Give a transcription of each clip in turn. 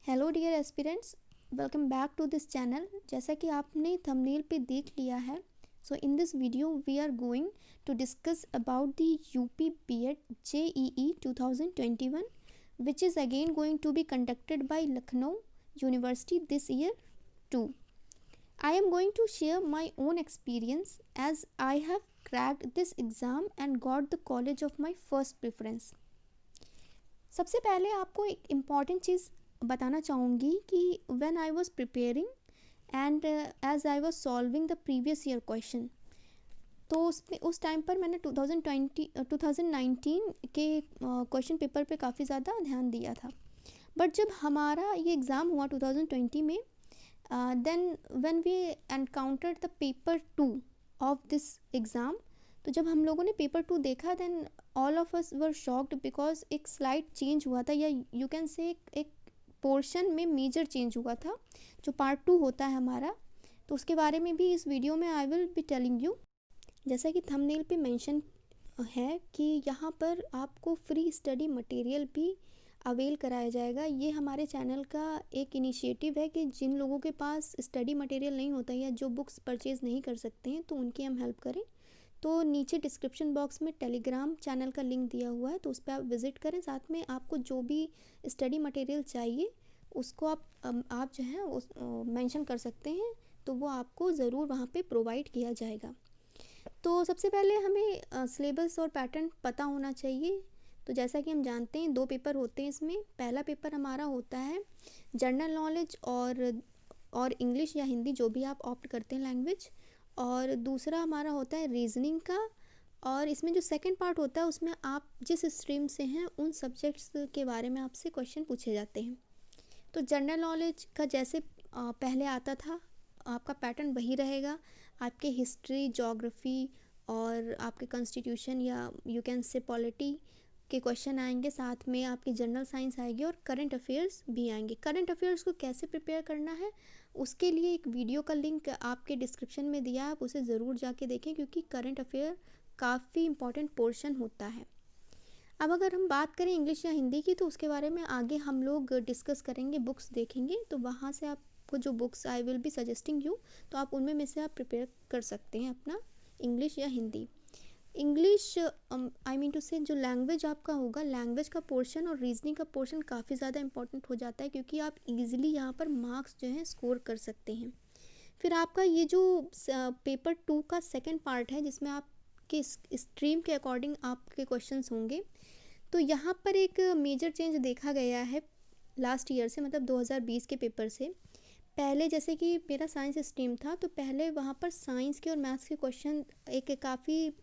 Hello dear aspirants, welcome back to this channel. जैसा कि आपने थंबनेल पे देख लिया है, so in this video we are going to discuss about the UP BEd JEE 2021 which is again going to be conducted by Lucknow University this year too. I am going to share my own experience as I have cracked this exam and got the college of my first preference. सबसे पहले आपको एक important चीज़ बताना चाहूँगी कि when I was preparing and as I was solving the previous year question, तो उस time पर मैंने 2019 के क्वेश्चन पेपर पे काफ़ी ज़्यादा ध्यान दिया था। बट जब हमारा ये एग्ज़ाम हुआ 2020 में, then when we encountered the paper 2 of this exam, तो जब हम लोगों ने पेपर 2 देखा, then all of us were shocked because एक स्लाइड चेंज हुआ था, या यू कैन से एक पोर्शन में मेजर चेंज हुआ था जो पार्ट 2 होता है हमारा। तो उसके बारे में भी इस वीडियो में I will be telling you. जैसा कि थंबनेल पे मेंशन है कि यहाँ पर आपको फ्री स्टडी मटेरियल भी अवेल कराया जाएगा। ये हमारे चैनल का एक इनिशिएटिव है कि जिन लोगों के पास स्टडी मटेरियल नहीं होता या जो बुक्स परचेज़ नहीं कर सकते हैं, तो उनकी हम हेल्प करें। तो नीचे डिस्क्रिप्शन बॉक्स में टेलीग्राम चैनल का लिंक दिया हुआ है, तो उस पर आप विज़िट करें। साथ में आपको जो भी स्टडी मटेरियल चाहिए उसको आप जो है उस मेंशन कर सकते हैं, तो वो आपको ज़रूर वहाँ पे प्रोवाइड किया जाएगा। तो सबसे पहले हमें सिलेबस और पैटर्न पता होना चाहिए। तो जैसा कि हम जानते हैं 2 पेपर होते हैं इसमें। पहला पेपर हमारा होता है जनरल नॉलेज और इंग्लिश या हिंदी, जो भी आप ऑप्ट करते हैं लैंग्वेज, और दूसरा हमारा होता है रीजनिंग का। और इसमें जो सेकंड पार्ट होता है उसमें आप जिस स्ट्रीम से हैं उन सब्जेक्ट्स के बारे में आपसे क्वेश्चन पूछे जाते हैं। तो जनरल नॉलेज का जैसे पहले आता था, आपका पैटर्न वही रहेगा। आपके हिस्ट्री, ज्योग्राफी और आपके कॉन्स्टिट्यूशन या यू कैन से पॉलिटी के क्वेश्चन आएंगे। साथ में आपकी जनरल साइंस आएगी और करंट अफेयर्स भी आएंगे। करंट अफेयर्स को कैसे प्रिपेयर करना है, उसके लिए एक वीडियो का लिंक आपके डिस्क्रिप्शन में दिया है, आप उसे ज़रूर जाके देखें, क्योंकि करंट अफेयर काफ़ी इंपॉर्टेंट पोर्शन होता है। अब अगर हम बात करें इंग्लिश या हिंदी की, तो उसके बारे में आगे हम लोग डिस्कस करेंगे, बुक्स देखेंगे। तो वहाँ से आपको जो books I will be suggesting you, तो आप उनमें में से आप प्रिपेयर कर सकते हैं अपना इंग्लिश या Hindi. English I mean to say जो लैंग्वेज आपका होगा, लैंग्वेज का पोर्शन और रीजनिंग का पोर्शन काफ़ी ज़्यादा इंपॉर्टेंट हो जाता है, क्योंकि आप इजीली यहाँ पर मार्क्स जो हैं स्कोर कर सकते हैं। फिर आपका ये जो पेपर 2 का सेकंड पार्ट है, जिसमें आपके स्ट्रीम के अकॉर्डिंग आपके क्वेश्चंस होंगे, तो यहाँ पर एक मेजर चेंज देखा गया है लास्ट ईयर से, मतलब 2020 के पेपर से। पहले जैसे कि मेरा साइंस स्ट्रीम था, तो पहले वहाँ पर साइंस के और मैथ्स के क्वेश्चन एक काफ़ी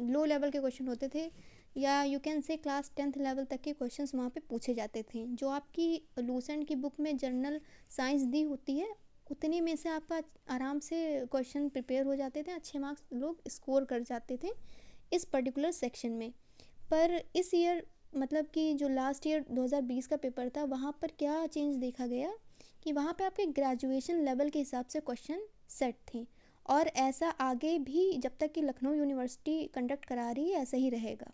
लो लेवल के क्वेश्चन होते थे, या you can say class 10th level तक के क्वेश्चंस वहाँ पे पूछे जाते थे। जो आपकी लूसेंट की बुक में जनरल साइंस दी होती है, उतने में से आपका आराम से क्वेश्चन प्रिपेयर हो जाते थे, अच्छे मार्क्स लोग स्कोर कर जाते थे इस पर्टिकुलर सेक्शन में। पर इस ईयर, मतलब कि जो लास्ट ईयर 2020 का पेपर था, वहाँ पर क्या चेंज देखा गया कि वहाँ पे आपके ग्रेजुएशन लेवल के हिसाब से क्वेश्चन सेट थे, और ऐसा आगे भी जब तक कि लखनऊ यूनिवर्सिटी कंडक्ट करा रही है ऐसा ही रहेगा।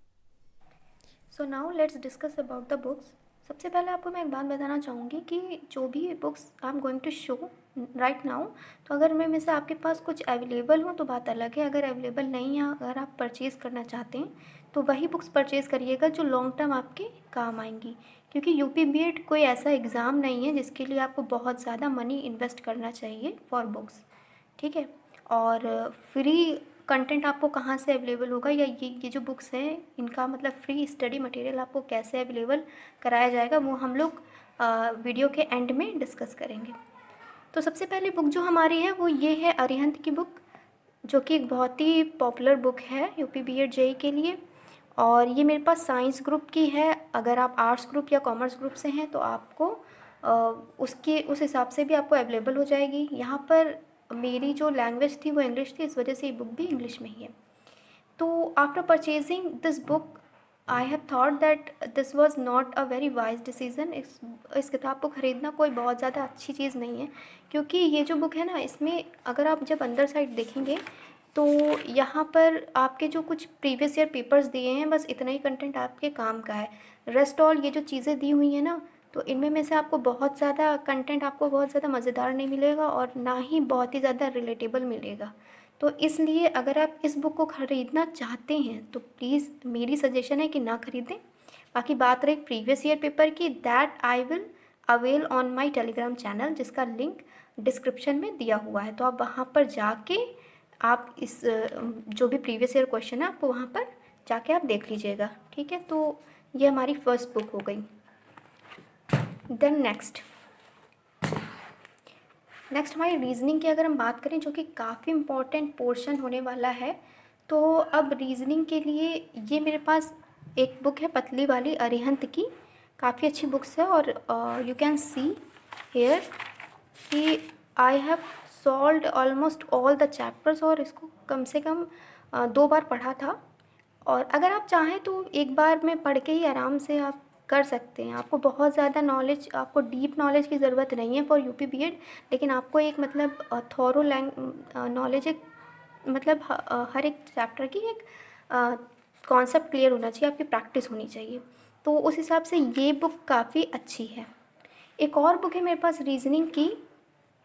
So now let's discuss about the books. सबसे पहले आपको मैं एक बात बताना चाहूँगी कि जो भी books I am going to show right now, तो अगर में से आपके पास कुछ अवेलेबल हो तो बात अलग है। अगर अवेलेबल नहीं है, अगर आप परचेज़ करना चाहते हैं, तो वही बुक्स परचेज़ करिएगा जो लॉन्ग टर्म आपके काम आएंगी, क्योंकि यूपी बीएड कोई ऐसा एग्ज़ाम नहीं है जिसके लिए आपको बहुत ज़्यादा मनी इन्वेस्ट करना चाहिए फॉर बुक्स, ठीक है। और फ्री कंटेंट आपको कहाँ से अवेलेबल होगा, या ये जो बुक्स हैं इनका मतलब फ्री स्टडी मटेरियल आपको कैसे अवेलेबल कराया जाएगा, वो हम लोग वीडियो के एंड में डिस्कस करेंगे। तो सबसे पहली बुक जो हमारी है वो ये है अरिहंत की बुक, जो कि एक बहुत ही पॉपुलर बुक है यूपी बीएड जेईई के लिए। और ये मेरे पास साइंस ग्रुप की है। अगर आप आर्ट्स ग्रुप या कॉमर्स ग्रुप से हैं तो आपको उस हिसाब से भी आपको अवेलेबल हो जाएगी। यहाँ पर मेरी जो लैंग्वेज थी वो इंग्लिश थी, इस वजह से ये बुक भी इंग्लिश में ही है। तो after purchasing this book I have thought that this was not a very wise decision. इस किताब को ख़रीदना कोई बहुत ज़्यादा अच्छी चीज़ नहीं है, क्योंकि ये जो बुक है ना, इसमें अगर आप जब अंदर साइड देखेंगे तो यहाँ पर आपके जो कुछ प्रीवियस ईयर पेपर्स दिए हैं, बस इतना ही कंटेंट आपके काम का है। रेस्ट ऑल ये जो चीज़ें दी हुई हैं ना, तो इनमें में से आपको बहुत ज़्यादा कंटेंट आपको बहुत ज़्यादा मज़ेदार नहीं मिलेगा और ना ही बहुत ही ज़्यादा रिलेटेबल मिलेगा। तो इसलिए अगर आप इस बुक को ख़रीदना चाहते हैं तो प्लीज़ मेरी सजेशन है कि ना ख़रीदें। बाकी बात रही प्रीवियस ईयर पेपर की, that I will avail on my Telegram channel, जिसका लिंक डिस्क्रिप्शन में दिया हुआ है। तो आप वहाँ पर जाके आप इस जो भी प्रीवियस ईयर क्वेश्चन है आपको वहाँ पर जाके आप देख लीजिएगा, ठीक है। तो ये हमारी फर्स्ट बुक हो गई। देन नेक्स्ट हमारी रीजनिंग की अगर हम बात करें, जो कि काफ़ी इम्पॉर्टेंट पोर्शन होने वाला है। तो अब रीजनिंग के लिए ये मेरे पास एक बुक है पतली वाली अरिहंत की, काफ़ी अच्छी बुक्स है। और यू कैन सी हेयर कि I have solved almost all the chapters, और इसको कम से कम 2 बार पढ़ा था। और अगर आप चाहें तो एक बार में पढ़ के ही आराम से आप कर सकते हैं। आपको बहुत ज़्यादा नॉलेज, आपको डीप नॉलेज की ज़रूरत नहीं है फॉर यूपी बीएड, लेकिन आपको एक मतलब थॉरो नॉलेज, एक मतलब हर एक चैप्टर की एक कॉन्सेप्ट क्लियर होना चाहिए, आपकी प्रैक्टिस होनी चाहिए। तो उस हिसाब से ये बुक काफ़ी अच्छी है। एक और बुक है मेरे पास रीजनिंग की,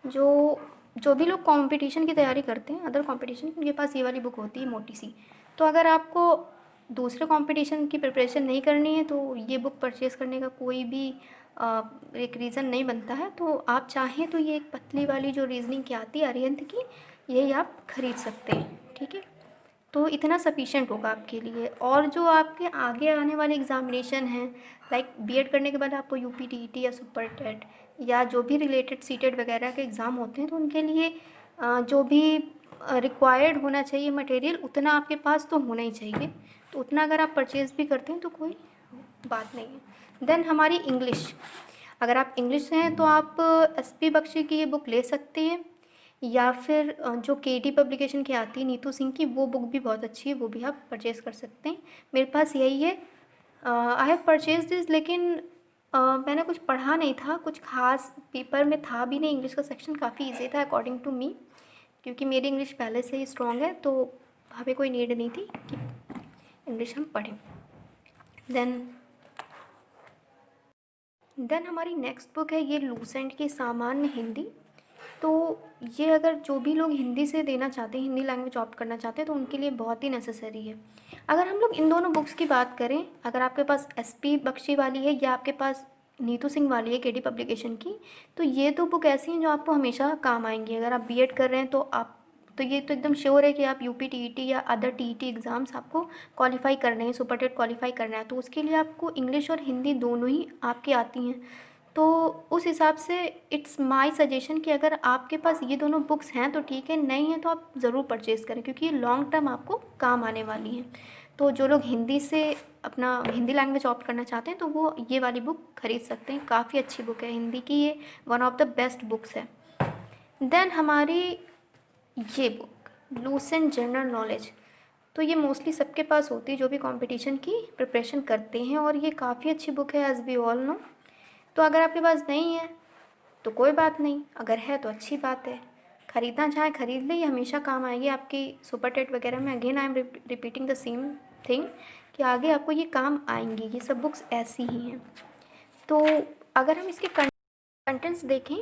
जो भी लोग कंपटीशन की तैयारी करते हैं, अदर कंपटीशन, उनके पास ये वाली बुक होती है मोटी सी। तो अगर आपको दूसरे कंपटीशन की प्रिपरेशन नहीं करनी है तो ये बुक परचेज़ करने का कोई भी एक रीज़न नहीं बनता है। तो आप चाहें तो ये एक पतली वाली जो रीजनिंग की आती है अरिहंत की, यही आप ख़रीद सकते हैं, ठीक है। तो इतना सफिशेंट होगा आपके लिए। और जो आपके आगे आने वाले एग्ज़ामिनेशन हैं, लाइक बीएड करने के बाद आपको यूपी टीईटी या सुपर टेट या जो भी रिलेटेड सीटेट वगैरह के एग्ज़ाम होते हैं, तो उनके लिए जो भी रिक्वायर्ड होना चाहिए मटेरियल, उतना आपके पास तो होना ही चाहिए। तो उतना अगर आप परचेज़ भी करते हैं तो कोई बात नहीं है। देन हमारी इंग्लिश, अगर आप इंग्लिश हैं तो आप एसपी बख्शी की ये बुक ले सकते हैं, या फिर जो केटी पब्लिकेशन की आती है नीतू सिंह की, वो बुक भी बहुत अच्छी है, वो भी आप परचेज़ कर सकते हैं। मेरे पास यही है, आई हैव परचेज दिस, लेकिन मैंने कुछ पढ़ा नहीं था, कुछ खास पेपर में था भी नहीं। इंग्लिश का सेक्शन काफ़ी ईजी था अकॉर्डिंग टू मी, क्योंकि मेरी इंग्लिश पहले से ही स्ट्रॉन्ग है, तो हमें कोई नीड नहीं थी कि इंग्लिश हम पढ़ें। देन हमारी नेक्स्ट बुक है ये लूसेंट की सामान्य हिंदी। तो ये अगर जो भी लोग हिंदी से देना चाहते हैं, हिंदी लैंग्वेज ऑप्ट करना चाहते हैं, तो उनके लिए बहुत ही नेसेसरी है। अगर हम लोग इन दोनों बुक्स की बात करें, अगर आपके पास एसपी बख्शी वाली है या आपके पास नीतू सिंह वाली है केटी पब्लिकेशन की, तो ये तो बुक ऐसी हैं जो आपको हमेशा काम आएंगी। अगर आप बीएड कर रहे हैं तो ये तो एकदम श्योर है कि आप यूपी टीईटी या अदर टीईटी एग्ज़ाम्स आपको क्वालिफाई करने हैं, सुपर टेट क्वालिफाई करना है, तो उसके लिए आपको इंग्लिश और हिंदी दोनों ही आपकी आती हैं। तो उस हिसाब से इट्स माय सजेशन कि अगर आपके पास ये दोनों बुक्स हैं तो ठीक है, नहीं है तो आप ज़रूर परचेज़ करें, क्योंकि ये लॉन्ग टर्म आपको काम आने वाली हैं। तो जो लोग हिंदी से अपना हिंदी लैंग्वेज ऑप्ट करना चाहते हैं तो वो ये वाली बुक ख़रीद सकते हैं, काफ़ी अच्छी बुक है हिंदी की, ये one of the best books है। देन हमारी ये बुक लूसेंट जनरल नॉलेज, तो ये मोस्टली सबके पास होती है जो भी कंपटीशन की प्रिपरेशन करते हैं, और ये काफ़ी अच्छी बुक है एज वी ऑल नो। तो अगर आपके पास नहीं है तो कोई बात नहीं, अगर है तो अच्छी बात है, ख़रीदना चाहे ख़रीद ले, ये हमेशा काम आएगी आपकी सुपर टेट वगैरह में। Again I am repeating the same thing कि आगे आपको ये काम आएंगी, ये सब बुक्स ऐसी ही हैं। तो अगर हम इसके कंटेंट्स देखें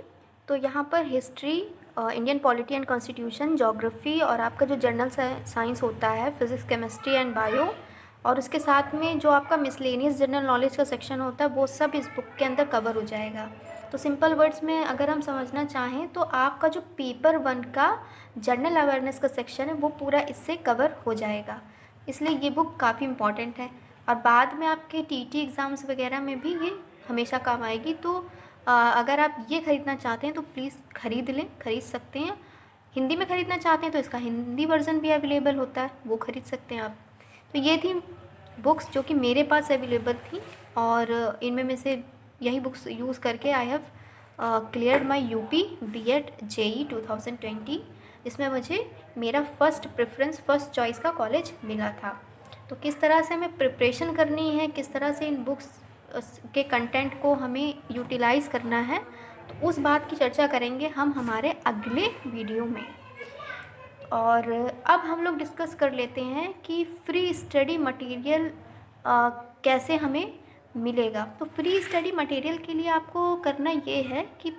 तो यहाँ पर history, Indian polity and constitution, geography, और आपका जो जनरल साइंस होता है फिज़िक्स, केमिस्ट्री एंड बायो, और उसके साथ में जो आपका मिसलेनियस जनरल नॉलेज का सेक्शन होता है, वो सब इस बुक के अंदर कवर हो जाएगा। तो सिंपल वर्ड्स में अगर हम समझना चाहें तो आपका जो पेपर 1 का जनरल अवेयरनेस का सेक्शन है वो पूरा इससे कवर हो जाएगा। इसलिए ये बुक काफ़ी इम्पॉर्टेंट है, और बाद में आपके टीटी एग्ज़ाम्स वगैरह में भी ये हमेशा काम आएगी। तो अगर आप ये ख़रीदना चाहते हैं तो प्लीज़ ख़रीद लें, ख़रीद सकते हैं। हिंदी में ख़रीदना चाहते हैं तो इसका हिंदी वर्ज़न भी अवेलेबल होता है, वो ख़रीद सकते हैं आप। तो ये थी बुक्स जो कि मेरे पास अवेलेबल थी, और इनमें में से यही बुक्स यूज़ करके I have cleared my UP BEd JEE 2020, जिसमें मुझे मेरा फर्स्ट प्रेफरेंस, फर्स्ट चॉइस का कॉलेज मिला था। तो किस तरह से हमें प्रिपरेशन करनी है, किस तरह से इन बुक्स के कंटेंट को हमें यूटिलाइज़ करना है, तो उस बात की चर्चा करेंगे हम हमारे अगले वीडियो में। और अब हम लोग डिस्कस कर लेते हैं कि फ्री स्टडी मटेरियल कैसे हमें मिलेगा। तो फ्री स्टडी मटेरियल के लिए आपको करना ये है कि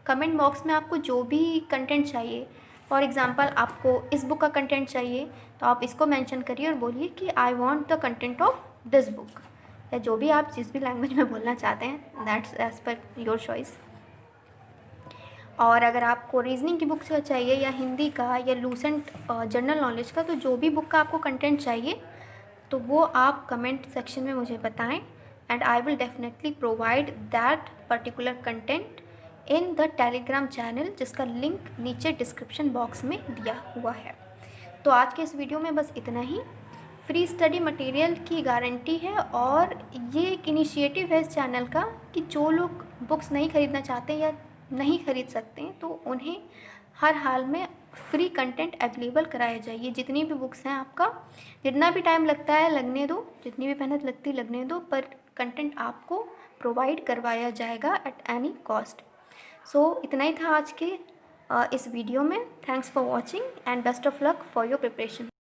कमेंट बॉक्स में आपको जो भी कंटेंट चाहिए, फॉर एग्ज़ाम्पल आपको इस बुक का कंटेंट चाहिए तो आप इसको मेंशन करिए और बोलिए कि I want the content of this book, या जो भी आप जिस भी लैंग्वेज में बोलना चाहते हैं, that's as per your choice. और अगर आपको रीजनिंग की बुक चाहिए या हिंदी का या लूसेंट जनरल नॉलेज का, तो जो भी बुक का आपको कंटेंट चाहिए तो वो आप कमेंट सेक्शन में मुझे बताएं, and I will definitely provide that particular content in the Telegram channel, जिसका लिंक नीचे डिस्क्रिप्शन बॉक्स में दिया हुआ है। तो आज के इस वीडियो में बस इतना ही। फ्री स्टडी मटेरियल की गारंटी है, और ये एक इनिशिएटिव है इस चैनल का कि जो लोग बुक्स नहीं ख़रीदना चाहते या नहीं ख़रीद सकते तो उन्हें हर हाल में फ्री कंटेंट अवेलेबल कराया जाइए। जितनी भी बुक्स हैं आपका, जितना भी टाइम लगता है लगने दो, जितनी भी मेहनत लगती लगने दो, पर कंटेंट आपको प्रोवाइड करवाया जाएगा एट एनी कॉस्ट। सो इतना ही था आज के इस वीडियो में। Thanks for watching and best of luck for your preparation.